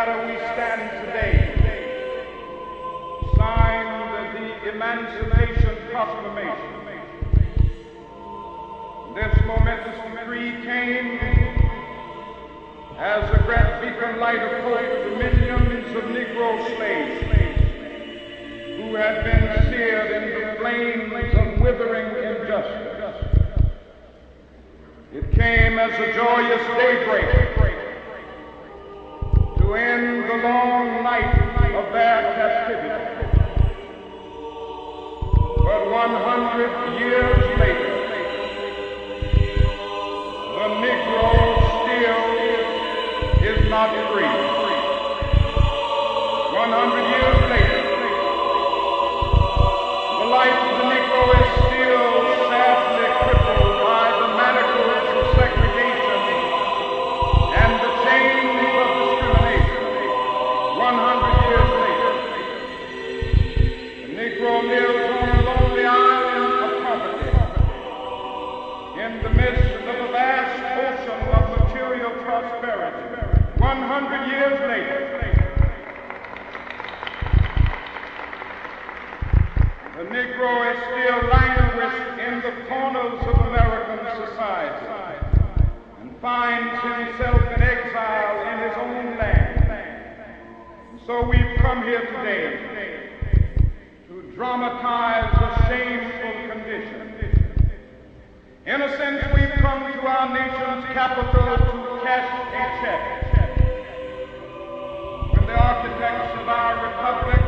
shadow we stand today, signed the Emancipation Proclamation. This momentous decree came as a great beacon light of hope to millions of Negro slaves who had been seared in the flames of withering injustice. It came as a joyous daybreak to end the long night of their captivity. But 100 years later, the Negro still is not free. 100 years later, the life of the Negro is still sadly crippled by the manacles of segregation and the chains of discrimination. 100 years later, the Negro lives on a lonely island of poverty in the midst of a vast ocean of material prosperity. 100 years later, the Negro is still languished in the corners of American society and finds himself in exile in his own land. So we've come here today to dramatize a shameful condition. In a sense, we've come to our nation's capital to cash a check. When the architects of our republic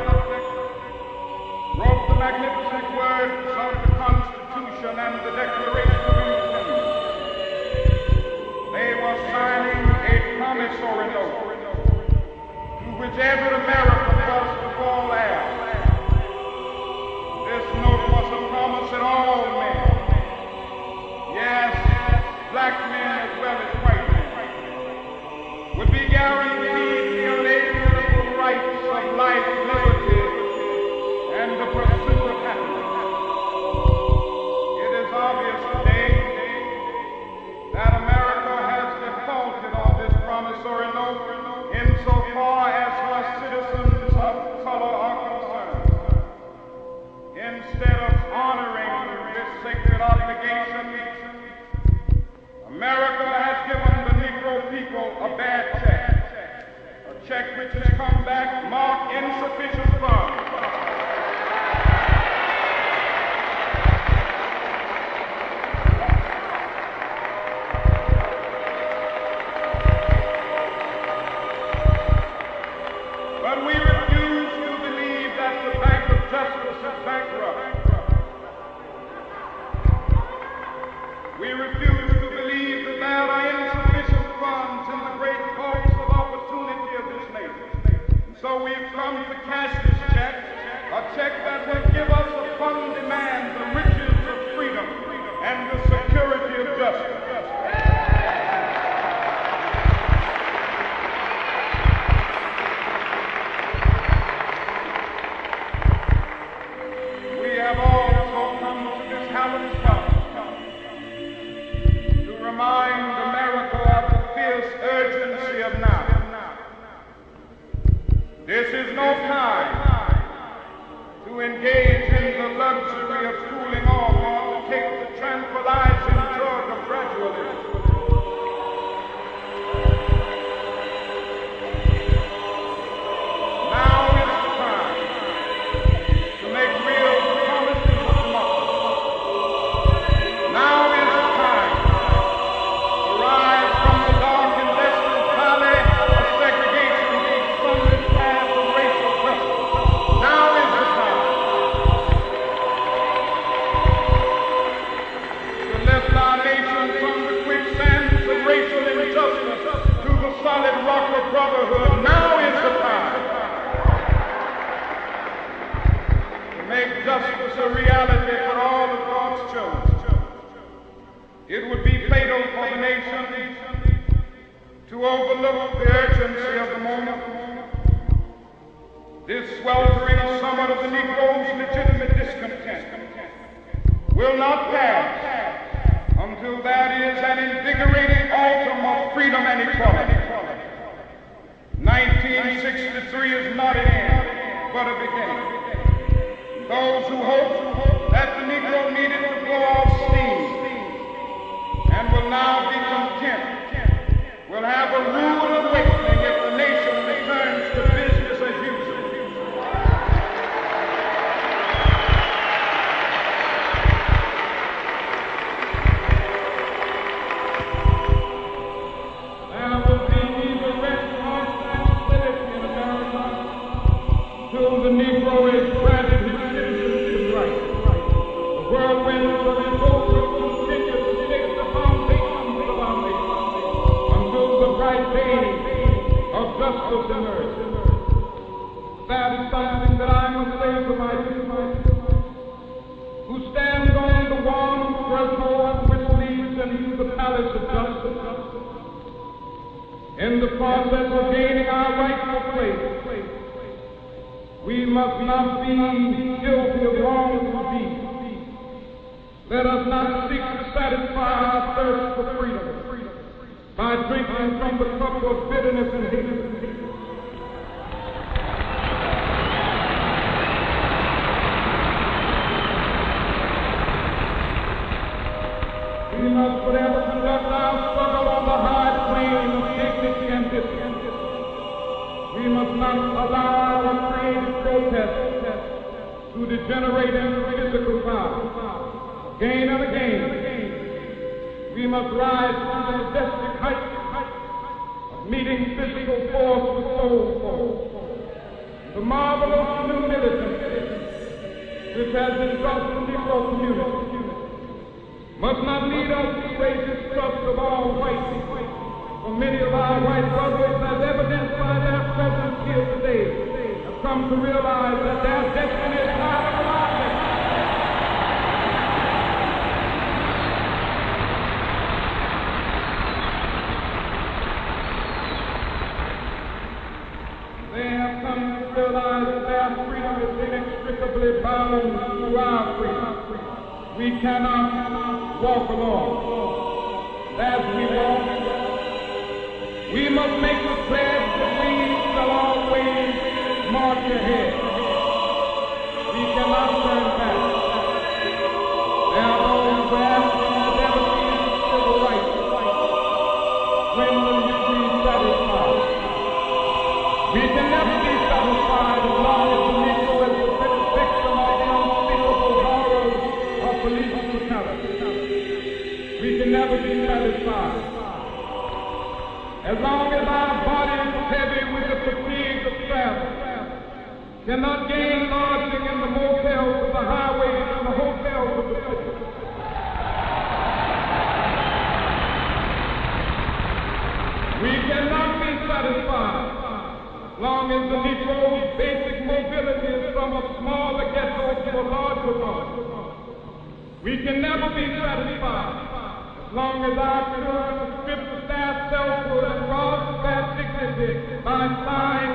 wrote the magnificent words of the Constitution and the Declaration of Independence, they were signing a promissory note to which every American was to fall heir. This note was a promise that all men, yes, black men as well as white men, would be guaranteed the unalienable rights of life, liberty, and the pursuit of happiness. It is obvious today that America has defaulted on this promissory note insofar as her citizens of color are concerned. Instead of honoring this sacred obligation, America has given the Negro people a bad check, a check which has come back marked insufficient funds. But we refuse to believe that the Bank of Justice is bankrupt. We refuse to believe that there are insufficient funds in the great vaults of opportunity of this nation. So we've come to cash this check, a check that will give us upon demand the riches of freedom and the security of justice. We have also come to this hallowed spot to remind America of the fierce urgency of now. This is no time to engage in the luxury of cooling off or to take the tranquilizing drug of gradualism. Now is the time to make real the promises of democracy. Now is the time to rise from the dark and destined valley of segregation to the sunlit path of racial justice. Now is the time to lift our nation from the quicksands of racial injustice to the solid rock of brotherhood. Now is the time to make justice a reality for all of God's children. It would be fatal for the nation to overlook the urgency of the moment. This sweltering summer of the Negro's legitimate discontent will not pass until that is an invigorating autumn of freedom and equality. 19 1963 is not an end, but a beginning. Those who hope that the Negro needed to blow off steam and will now be content will have a rude awakening if the nation returns to business as usual. There will be neither rest nor tranquility in America till the Negro is granted his citizenship right. The whirlwind of revolt will continue to shake the foundations of our nation until the bright day of justice emerges. That is something that I must say to my people, who stand on the warm threshold which leads into the palace of justice. In the process of gaining our rightful place, we must not be guilty of wrongful deeds. Let us not seek to satisfy our thirst for freedom by drinking from the cup of bitterness and hatred. We must forever conduct our struggle on the high plane of dignity and discipline. We must not allow our creative protest to degenerate into physical power. Again and again, we must rise to the majestic height of meeting physical force with soul force. The marvelous new militancy which has engulfed the Negro community must not lead us to raise distrust of all white people. For many of our white brothers, as evidenced by their presence here today, have come to realize that their destiny is not of our destiny. They have come to realize that their freedom is inextricably bound to our freedom. We cannot walk alone. As we walk, we must make the pledge that we shall always march ahead. We cannot turn back. There are those who ask me has ever been civil rights. When will you be satisfied? We can never be satisfied as long as the Negro is the victim of the unspeakable horrors of police brutality. We can never be satisfied as long as our bodies heavy with the fatigue of travel cannot gain lodging in the motels of the highways and the hotels of the city. We cannot be satisfied as long as the Negro's basic mobility is from a smaller ghetto to a larger one. We can never be satisfied as long as our children are stripped of their selfhood and robbed of their dignity by flying